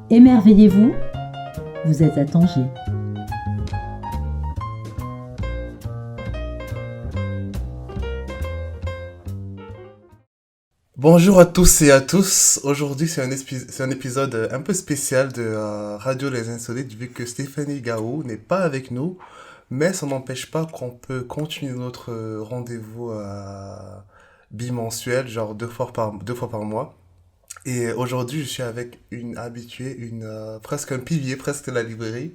Émerveillez-vous, vous êtes à Tanger. Bonjour à tous et à tous. Aujourd'hui, c'est un épisode un peu spécial de Radio Les Insolites, vu que Stéphanie Gaou n'est pas avec nous, mais ça n'empêche pas qu'on peut continuer notre rendez-vous bimensuel, genre deux fois par mois. Et aujourd'hui, je suis avec une habituée, presque un pilier, presque de la librairie,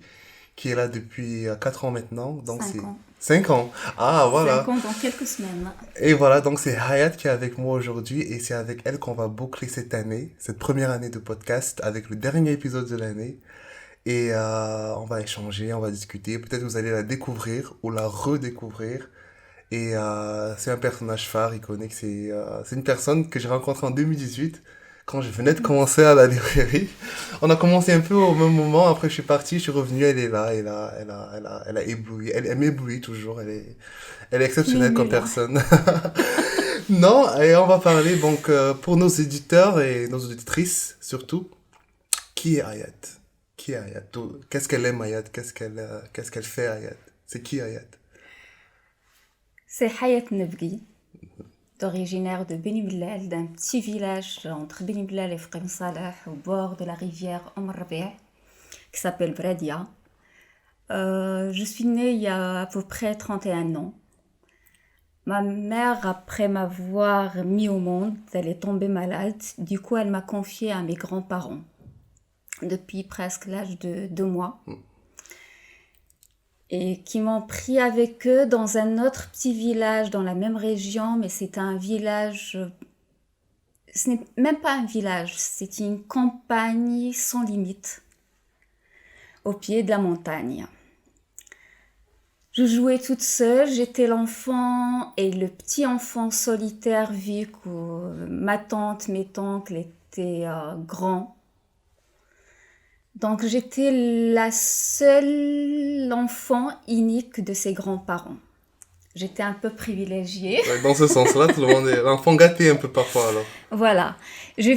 qui est là depuis 4 ans maintenant. Donc c'est 5 ans. 5 ans. Ah, voilà. 5 ans dans quelques semaines. Et voilà, donc c'est Hayat qui est avec moi aujourd'hui et c'est avec elle qu'on va boucler cette année, cette première année de podcast avec le dernier épisode de l'année. Et on va échanger, on va discuter. Peut-être vous allez la découvrir ou la redécouvrir. Et c'est un personnage phare, iconique. C'est une personne que j'ai rencontrée en 2018 quand je venais de commencer à la librairie. On a commencé un peu au même moment. Après, je suis parti, je suis revenu, elle est là. Elle a ébloui. Elle m'éblouit toujours. Elle est exceptionnelle comme L'émule. personne. Non, et on va parler donc pour nos éditeurs et nos auditrices surtout. Qui est Hayat? Qui est Hayat? Qu'est-ce qu'elle aime Hayat? Qu'est-ce qu'elle fait Hayat? C'est qui Hayat? C'est Hayat Nebghi, originaire de Beni Mellal, d'un petit village entre Beni Mellal et Fqim Salah, au bord de la rivière Rabi', qui s'appelle Bradia. Je suis née il y a à peu près 31 ans. Ma mère, après m'avoir mis au monde, elle est tombée malade. Du coup, elle m'a confiée à mes grands-parents depuis presque l'âge de 2 mois. Et qui m'ont pris avec eux dans un autre petit village dans la même région, mais c'est un village, ce n'est même pas un village, c'est une campagne sans limite, au pied de la montagne. Je jouais toute seule, j'étais l'enfant et le petit enfant solitaire vu que ma tante, mes oncles étaient grands. Donc j'étais la seule enfant unique de ses grands-parents. J'étais un peu privilégiée. Ouais, dans ce sens-là, tout le monde est l'enfant gâté un peu parfois alors. Voilà. J'ai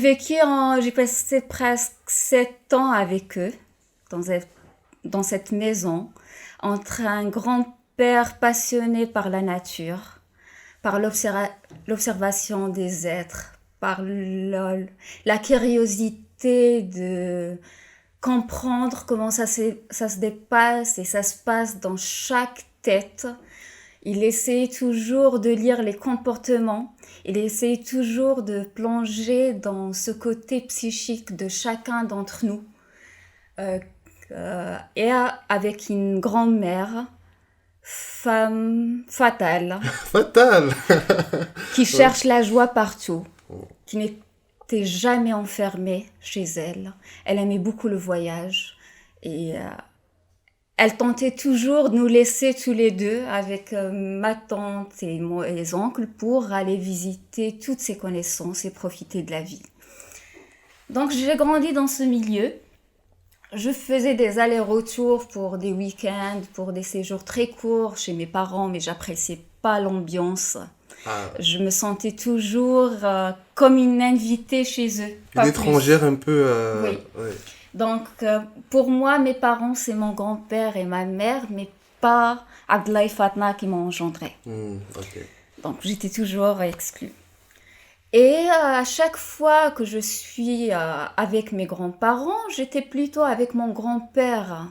passé presque 7 ans avec eux, dans cette maison, entre un grand-père passionné par la nature, par l'observation des êtres, par la curiosité de comprendre comment ça se dépasse et ça se passe dans chaque tête. Il essaie toujours de lire les comportements, il essaie toujours de plonger dans ce côté psychique de chacun d'entre nous. Et avec une grand-mère, femme fatale, Fatal! qui cherche la joie partout, qui n'était jamais enfermée chez elle. Elle aimait beaucoup le voyage et elle tentait toujours de nous laisser tous les deux avec ma tante et mes oncles pour aller visiter toutes ses connaissances et profiter de la vie. Donc j'ai grandi dans ce milieu. Je faisais des allers-retours pour des week-ends, pour des séjours très courts chez mes parents, mais j'appréciais pas l'ambiance. Ah, Je me sentais toujours comme une invitée chez eux. une Pas plus. étrangère un peu. Oui. Ouais. Donc, pour moi, mes parents, c'est mon grand-père et ma mère, mais pas Abdallah et Fatma qui m'ont engendré. Ok. Donc, j'étais toujours exclue. Et à chaque fois que je suis avec mes grands-parents, j'étais plutôt avec mon grand-père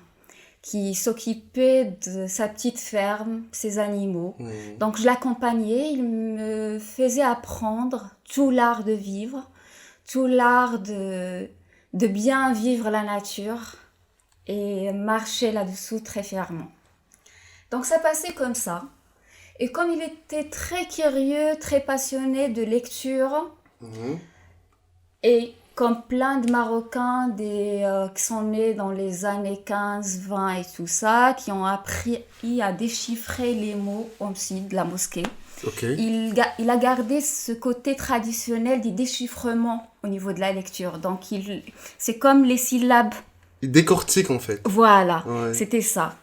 qui s'occupait de sa petite ferme, ses animaux. Donc, je l'accompagnais, il me faisait apprendre tout l'art de vivre, tout l'art de bien vivre la nature et marcher là-dessous très fièrement. Donc ça passait comme ça. Et comme il était très curieux, très passionné de lecture, et comme plein de Marocains qui sont nés dans les années 15, 20 et tout ça, qui ont appris à déchiffrer les mots aussi de la mosquée, Ok. il a gardé ce côté traditionnel du déchiffrement au niveau de la lecture. Donc, c'est comme les syllabes. Il décortique en fait. Voilà, Ouais. c'était ça.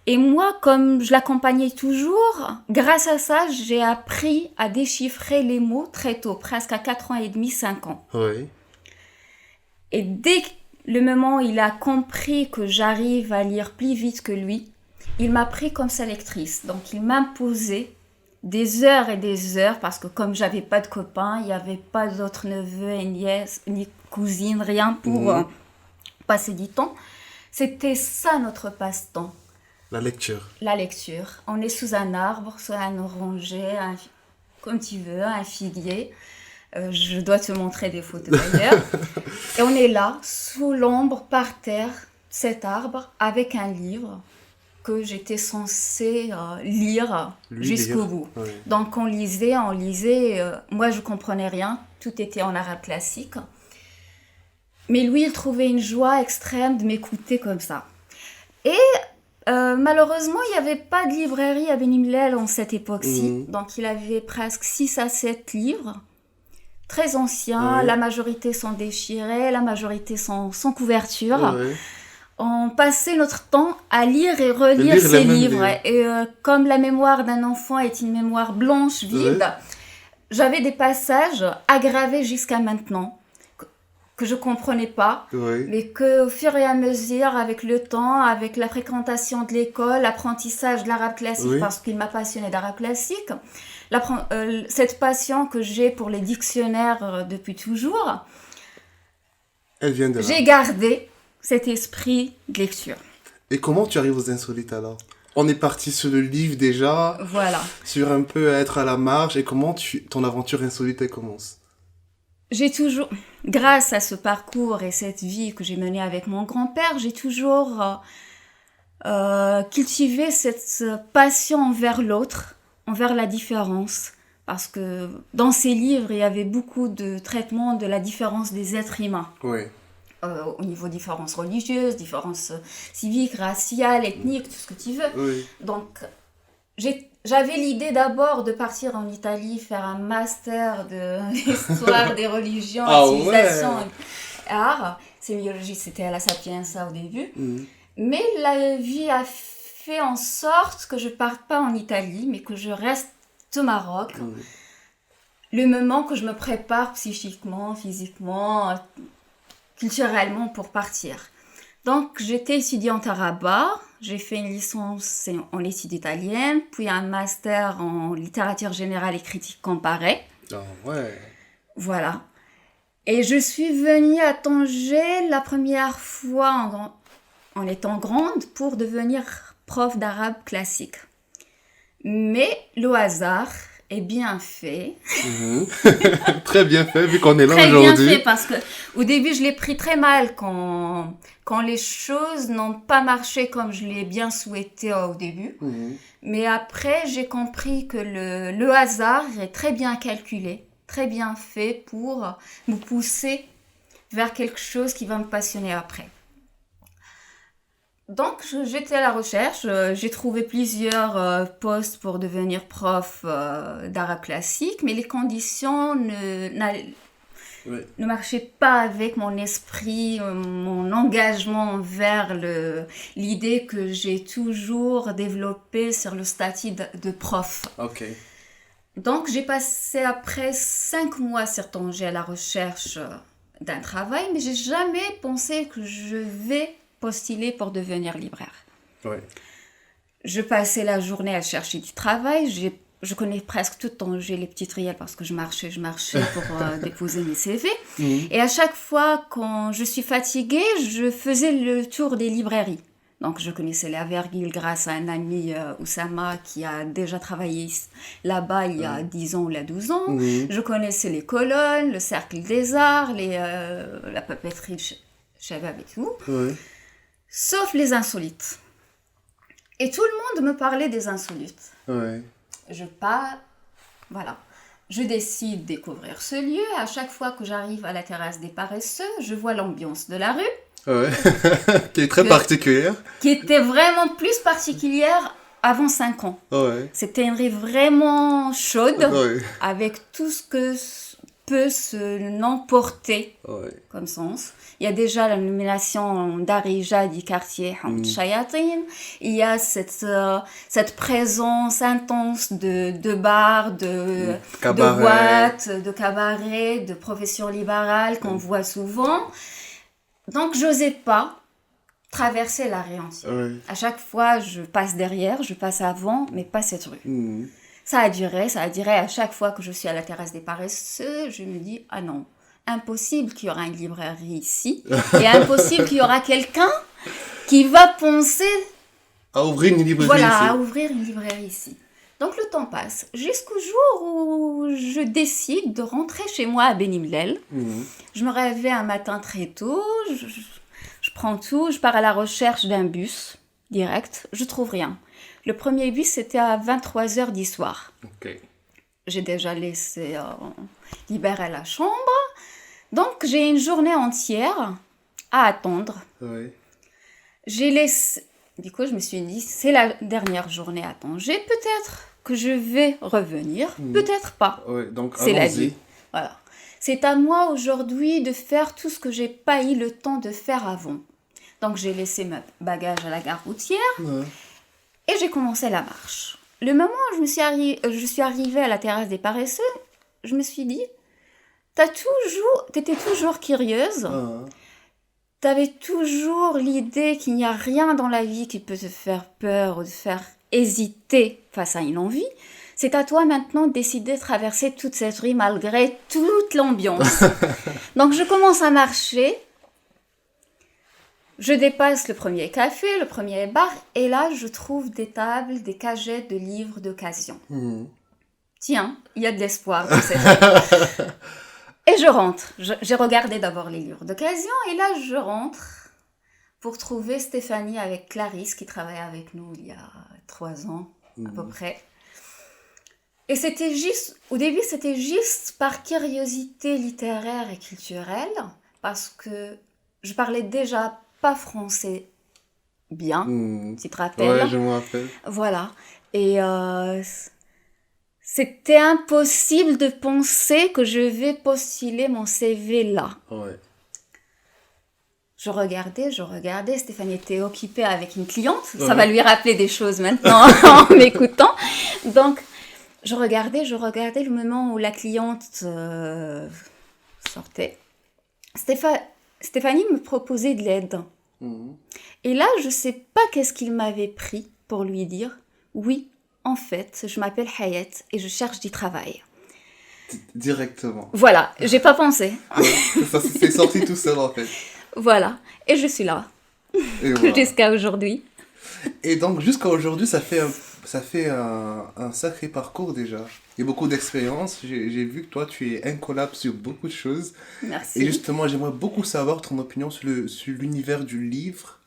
Et moi, comme je l'accompagnais toujours, grâce à ça, j'ai appris à déchiffrer les mots très tôt, presque à 4 ans et demi, 5 ans. Ouais. Et dès le moment où il a compris que j'arrive à lire plus vite que lui, il m'a pris comme sa lectrice. Donc, il m'imposait des heures et des heures, parce que comme j'avais pas de copains, il n'y avait pas d'autres neveux et nièces, ni cousines, rien pour passer du temps. C'était ça notre passe-temps. La lecture. La lecture. On est sous un arbre, sous un oranger, comme tu veux, un figuier. Je dois te montrer des photos d'ailleurs. Et on est là, sous l'ombre, par terre, cet arbre, avec un livre que j'étais censée lire jusqu'au bout. Oui. Donc on lisait, moi je comprenais rien, tout était en arabe classique. Mais lui, il trouvait une joie extrême de m'écouter comme ça. Et malheureusement, il n'y avait pas de librairie à Beni Mellel en cette époque-ci. Donc il avait presque 6 à 7 livres, très anciens, la majorité sont déchirés, la majorité sont sans couverture. On passait notre temps à lire et relire ces livres. Et comme la mémoire d'un enfant est une mémoire blanche, vide, j'avais des passages aggravés jusqu'à maintenant, que je ne comprenais pas, mais qu'au fur et à mesure, avec le temps, avec la fréquentation de l'école, l'apprentissage de l'arabe classique, parce qu'il m'a passionné d'arabe classique, cette passion que j'ai pour les dictionnaires depuis toujours, elle vient de là. J'ai gardé cet esprit de lecture. Et comment tu arrives aux insolites alors? On est parti sur le livre déjà, voilà, sur un peu être à la marge, et comment ton aventure insolite elle commence? J'ai toujours, grâce à ce parcours et cette vie que j'ai menée avec mon grand-père, j'ai toujours cultivé cette passion envers l'autre, envers la différence. Parce que dans ces livres, il y avait beaucoup de traitements de la différence des êtres humains. Au niveau différences religieuses, différences civiques, raciales, ethniques, tout ce que tu veux. Donc, j'avais l'idée d'abord de partir en Italie, faire un master de l'histoire des religions, civilisations et arts. Sémiologie, c'était à la Sapienza au début. Mais la vie a fait en sorte que je ne parte pas en Italie, mais que je reste au Maroc. Le moment que je me prépare psychiquement, physiquement, culturellement pour partir. Donc, j'étais étudiante à Rabat, j'ai fait une licence en études italiennes, puis un master en littérature générale et critique comparée. Voilà. Et je suis venue à Tanger la première fois en étant grande pour devenir prof d'arabe classique. Mais le hasard est bien fait. Très bien fait, vu qu'on est là très aujourd'hui. Très bien fait, parce qu'au début, je l'ai pris très mal quand les choses n'ont pas marché comme je l'ai bien souhaité au début. Mais après, j'ai compris que le hasard est très bien calculé, très bien fait pour me pousser vers quelque chose qui va me passionner après. Donc, j'étais à la recherche, j'ai trouvé plusieurs postes pour devenir prof d'arabe classique, mais les conditions ne marchaient pas avec mon esprit, mon engagement vers l'idée que j'ai toujours développée sur le statut de prof. Donc, j'ai passé après 5 mois sur Tanger à la recherche d'un travail, mais j'ai jamais pensé que je vais postuler pour devenir libraire. Je passais la journée à chercher du travail. Je connais presque tout Tanger, les petites ruelles, parce que je marchais pour déposer mes CV. Et à chaque fois, quand je suis fatiguée, je faisais le tour des librairies. Donc, je connaissais la Virgule grâce à un ami, Oussama, qui a déjà travaillé là-bas il y a 10 ans ou 12 ans. Je connaissais les colonnes, le Cercle des Arts, la papeterie de Chabab et tout. Sauf les insolites. Et tout le monde me parlait des insolites. Je décide de découvrir ce lieu. À chaque fois que j'arrive à la terrasse des paresseux, je vois l'ambiance de la rue. Qui est très particulière. Qui était vraiment plus particulière avant 5 ans. C'était une rue vraiment chaude, avec tout ce que peut se l'emporter comme sens. Il y a déjà la nomination d'Arija du quartier Hamd Chayatin. Il y a cette présence intense de bars, de boîtes, de cabarets, de professions libérales qu'on voit souvent. Donc, j'osais pas traverser la rue entière. Ouais. À chaque fois, je passe derrière, je passe avant, mais pas cette rue. Mhm. Ça a duré. À chaque fois que je suis à la terrasse des paresseux, je me dis, ah non, impossible qu'il y aura une librairie ici, et impossible qu'il y aura quelqu'un qui va penser, À ouvrir une librairie voilà, à ici. ouvrir une librairie ici. Donc le temps passe, jusqu'au jour où je décide de rentrer chez moi à Benimlel. Mhm. Je me réveille un matin très tôt, je prends tout, je pars à la recherche d'un bus direct, je trouve rien. Le premier bus, c'était à 23h du soir. Ok. J'ai déjà laissé libérer la chambre. Donc, j'ai une journée entière à attendre. Ouais. J'ai laissé... Du coup, je me suis dit, c'est la dernière journée à attendre. Peut-être que je vais revenir, peut-être pas. Ouais, donc C'est la allons-y. vie. Voilà. C'est à moi aujourd'hui de faire tout ce que j'ai pas eu le temps de faire avant. Donc, j'ai laissé mes bagages à la gare routière Ouais. et j'ai commencé la marche. Le moment où je suis arrivée à la terrasse des paresseux, je me suis dit, t'étais toujours curieuse, Ah. t'avais toujours l'idée qu'il n'y a rien dans la vie qui peut te faire peur ou te faire hésiter face à une envie. C'est à toi maintenant de décider de traverser toute cette rue malgré toute l'ambiance. Donc je commence à marcher, je dépasse le premier café, le premier bar, et là je trouve des tables, des cagettes de livres d'occasion. Mhm. Tiens, il y a de l'espoir dans cette vie. Et je rentre. J'ai regardé d'abord les livres d'occasion, et là je rentre pour trouver Stéphanie avec Clarisse qui travaillait avec nous il y a 3 ans à peu près. Et au début c'était juste par curiosité littéraire et culturelle, parce que je parlais déjà pas français bien, Mhm. tu te rappelles? Ouais, je me rappelle. Voilà. Et c'était impossible de penser que je vais postuler mon CV là. Ouais. Je regardais, Stéphanie était occupée avec une cliente, ça Ouais. va lui rappeler des choses maintenant en m'écoutant. Donc, je regardais le moment où la cliente sortait. Stéphanie me proposait de l'aide. Mhm. Et là, je sais pas qu'est-ce qu'il m'avait pris pour lui dire, oui, en fait, je m'appelle Hayat et je cherche du travail. Directement. Voilà, j'ai pas pensé. Ouais. Ça c'est sorti tout seul en fait. Voilà, et je suis là Et voilà. jusqu'à aujourd'hui. Et donc jusqu'à aujourd'hui, ça fait un sacré parcours déjà. Il y a beaucoup d'expérience. J'ai vu que toi, tu es incollable sur beaucoup de choses. Merci. Et justement, j'aimerais beaucoup savoir ton opinion sur l'univers du livre.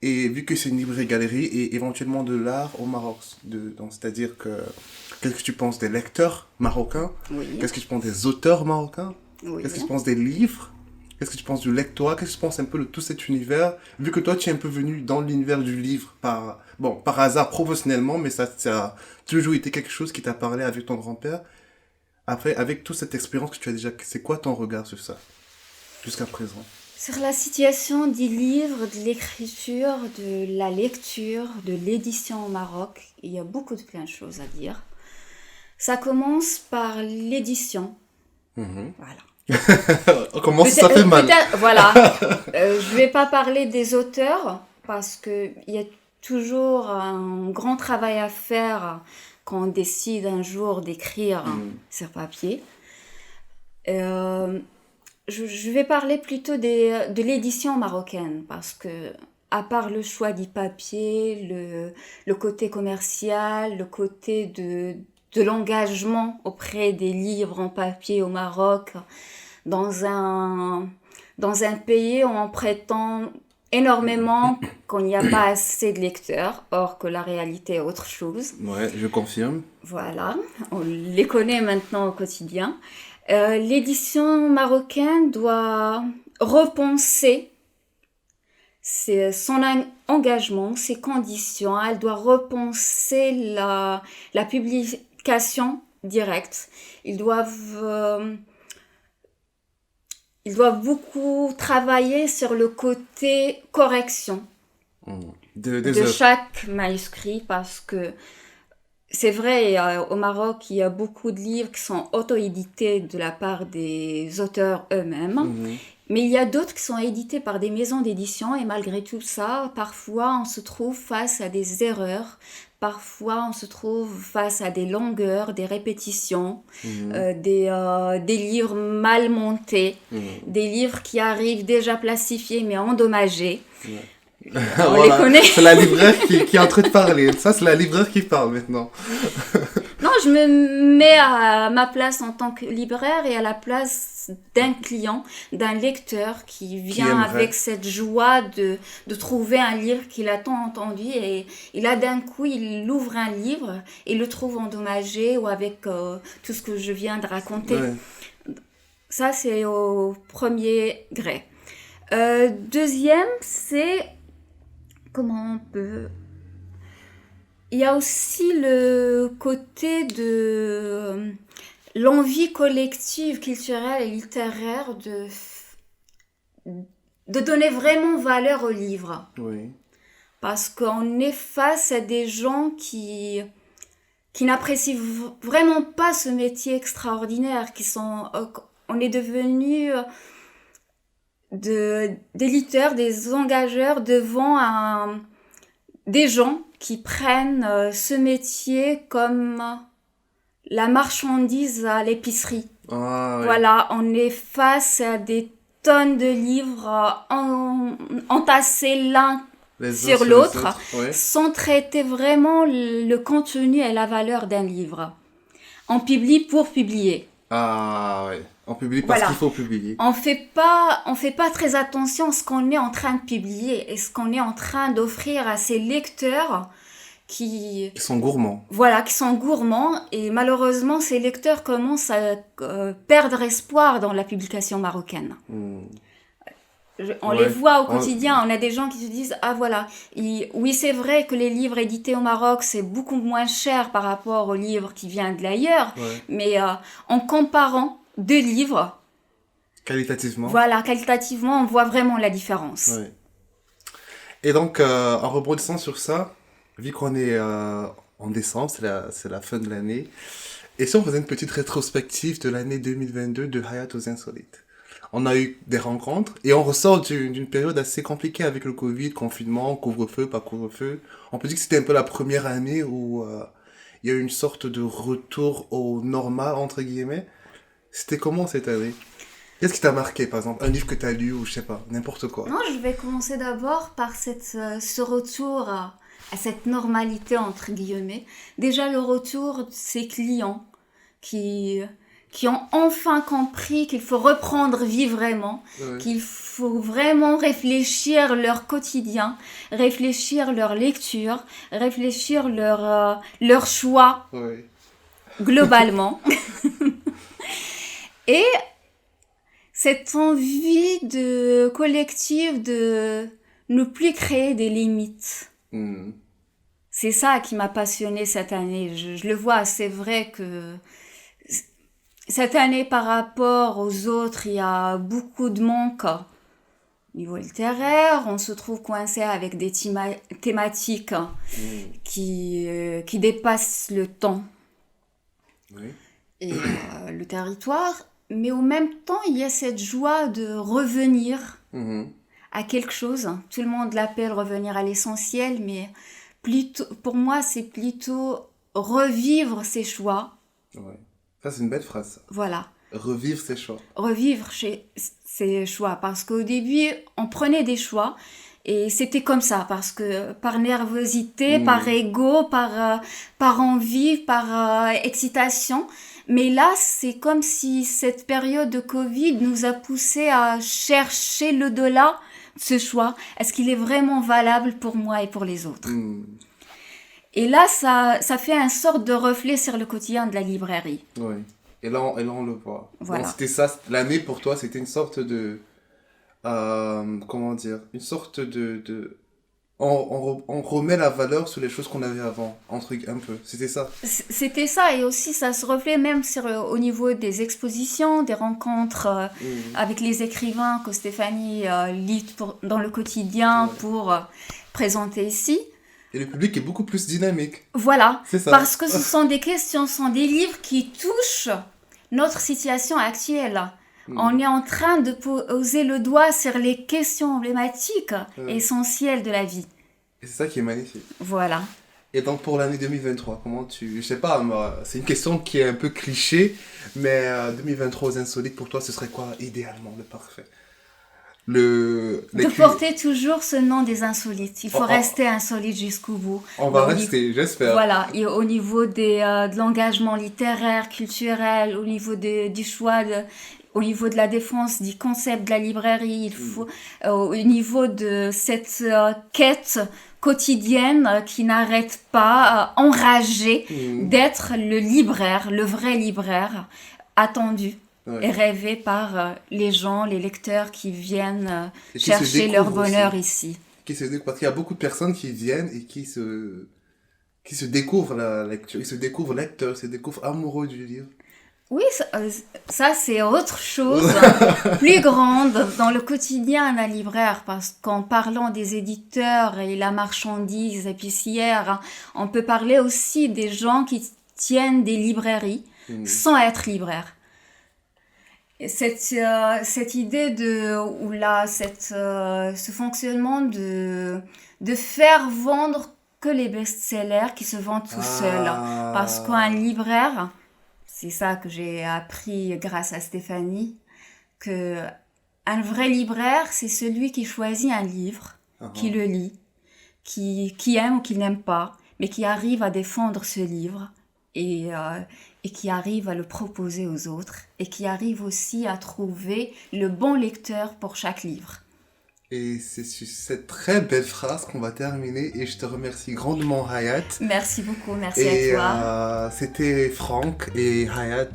Et vu que c'est une librairie-galerie et éventuellement de l'art au Maroc. Donc, c'est-à-dire que qu'est-ce que tu penses des lecteurs marocains? Oui, Qu'est-ce que tu penses des auteurs marocains? oui. Qu'est-ce que tu penses des livres? Qu'est-ce que tu penses du lectorat? Qu'est-ce que tu penses un peu de tout cet univers? Vu que toi, tu es un peu venu dans l'univers du livre par hasard professionnellement, mais ça a toujours été quelque chose qui t'a parlé avec ton grand-père. Après, avec toute cette expérience que tu as déjà, c'est quoi ton regard sur ça, jusqu'à présent? Sur la situation du livre, de l'écriture, de la lecture, de l'édition au Maroc, il y a beaucoup de plein de choses à dire. Ça commence par l'édition. Mhm. Voilà. On commence, ça fait mal. Voilà. Je vais pas parler des auteurs parce que il y a toujours un grand travail à faire quand on décide un jour d'écrire sur papier. Je vais parler plutôt de l'édition marocaine parce que, à part le choix du papier, le côté commercial, le côté de l'engagement auprès des livres en papier au Maroc, dans un pays où on prétend énormément qu'il n'y a pas assez de lecteurs, or que la réalité est autre chose. Ouais, je confirme. Voilà, on les connaît maintenant au quotidien. L'édition marocaine doit repenser son engagement, ses conditions. Elle doit repenser la publication directe. Ils doivent beaucoup travailler sur le côté correction Des de œuvres. chaque manuscrit parce que c'est vrai, au Maroc, il y a beaucoup de livres qui sont auto-édités de la part des auteurs eux-mêmes. Mhm. Mais il y a d'autres qui sont édités par des maisons d'édition et malgré tout ça, parfois on se trouve face à des erreurs, parfois on se trouve face à des longueurs, des répétitions, des livres mal montés, des livres qui arrivent déjà plastifiés mais endommagés. On les Voilà, connaît. c'est la libraire qui est en train de parler. Ça, c'est la libraire qui parle maintenant. Non, je me mets à ma place en tant que libraire et à la place d'un client, d'un lecteur qui vient aimerait. avec cette joie de trouver un livre qu'il a tant entendu et là d'un coup il ouvre un livre et le trouve endommagé ou avec tout ce que je viens de raconter. Ouais. Ça c'est au premier gré. Deuxième, c'est comment on peut... Il y a aussi le côté de l'envie collective, culturelle et littéraire de donner vraiment valeur au livre. Oui. Parce qu'on est face à des gens qui n'apprécient vraiment pas ce métier extraordinaire, on est devenus des lecteurs, des engageurs devant des gens qui prennent ce métier comme la marchandise à l'épicerie. Ah, ouais. Voilà, on est face à des tonnes de livres entassés l'un Les uns sur les l'autre, autres, ouais. sans traiter vraiment le contenu et la valeur d'un livre. On publie pour publier. Ah, ouais. On publie parce Voilà. qu'il faut publier. On fait pas très attention à ce qu'on est en train de publier et ce qu'on est en train d'offrir à ces lecteurs qui Ils sont gourmands. sont gourmands et malheureusement ces lecteurs commencent à perdre espoir dans la publication marocaine. On Ouais. les voit au quotidien, on a des gens qui se disent ah voilà, oui c'est vrai que les livres édités au Maroc c'est beaucoup moins cher par rapport aux livres qui viennent de l'ailleurs, Ouais. mais en comparant deux livres, Qualitativement. voilà, qualitativement on voit vraiment la différence. Ouais. Et donc, en rebondissant sur ça, vu qu'on est en décembre, c'est la fin de l'année, et si on faisait une petite rétrospective de l'année 2022 de Hayat aux Insolites? On a eu des rencontres et on ressort d'une période assez compliquée avec le Covid, confinement, couvre-feu, pas couvre-feu. On peut dire que c'était un peu la première année où il y a eu une sorte de retour au normal, entre guillemets. C'était comment cette année? Qu'est-ce qui t'a marqué, par exemple? Un livre que t'as lu ou je sais pas, n'importe quoi. Non, je vais commencer d'abord par ce retour à cette normalité, entre guillemets. Déjà, le retour de ces clients qui ont enfin compris qu'il faut reprendre vie vraiment, Ouais. qu'il faut vraiment réfléchir leur quotidien, réfléchir leur lecture, réfléchir leur choix Ouais. globalement. Et cette envie collective de ne plus créer des limites. C'est ça qui m'a passionnée cette année. Je le vois, c'est vrai que cette année, par rapport aux autres, il y a beaucoup de manque. Au niveau littéraire, on se trouve coincé avec des thématiques qui dépassent le temps Oui. et le territoire. Mais en même temps, il y a cette joie de revenir à quelque chose. Tout le monde l'appelle revenir à l'essentiel, mais pour moi, c'est plutôt revivre ses choix. Ouais. Ça, c'est une belle phrase, ça. Voilà. Revivre ses choix. Revivre ses choix. Parce qu'au début, on prenait des choix et c'était comme ça. Parce que par nervosité, par ego, par envie, par excitation. Mais là, c'est comme si cette période de Covid nous a poussé à chercher l'au-delà de ce choix. Est-ce qu'il est vraiment valable pour moi et pour les autres? Et là, ça fait une sorte de reflet sur le quotidien de la librairie. Oui. Et là, on le voit. Voilà. Donc, c'était ça, l'année pour toi, c'était une sorte de... comment dire? Une sorte de on remet la valeur sur les choses qu'on avait avant, un peu. C'était ça. C'était ça, et aussi ça se reflète même au niveau des expositions, des rencontres avec les écrivains que Stéphanie lit dans le quotidien pour présenter ici. Et le public est beaucoup plus dynamique. Voilà, C'est ça. parce que ce sont des questions, ce sont des livres qui touchent notre situation actuelle. On est en train de poser le doigt sur les questions emblématiques, essentielles de la vie. Et c'est ça qui est magnifique. Voilà. Et donc pour l'année 2023, je sais pas, moi, c'est une question qui est un peu cliché, mais 2023 aux insolites, pour toi, ce serait quoi idéalement le parfait? De porter toujours ce nom des insolites. Il faut rester insolite jusqu'au bout. On va rester, j'espère. Voilà, et au niveau de l'engagement littéraire, culturel, au niveau du choix, au niveau de la défense du concept de la librairie, il faut, au niveau de cette quête quotidienne qui n'arrête pas, enragée d'être le libraire, le vrai libraire, attendu. Et rêvé par les gens, les lecteurs qui viennent chercher leur bonheur ici. Parce qu'il y a beaucoup de personnes qui viennent et qui se découvrent la lecture, ils se découvrent lecteurs, ils se découvrent amoureux du livre. Oui, ça c'est autre chose, plus grande dans le quotidien d'un libraire, parce qu'en parlant des éditeurs et la marchandise épicière, on peut parler aussi des gens qui tiennent des librairies sans être libraires. Cette idée ce fonctionnement de faire vendre que les best-sellers qui se vendent tout seuls. Parce qu'un libraire, c'est ça que j'ai appris grâce à Stéphanie, que un vrai libraire, c'est celui qui choisit un livre, qui le lit, qui aime ou qui n'aime pas, mais qui arrive à défendre ce livre et qui arrive à le proposer aux autres et qui arrive aussi à trouver le bon lecteur pour chaque livre. Et c'est sur cette très belle phrase qu'on va terminer et je te remercie grandement Hayat. Merci beaucoup, merci à toi. C'était Franck et Hayat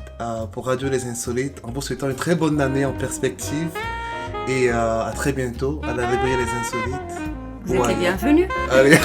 pour Radio Les Insolites en vous souhaitant une très bonne année en perspective et à très bientôt à la librairie Les Insolites. Vous êtes les bienvenus. Allez.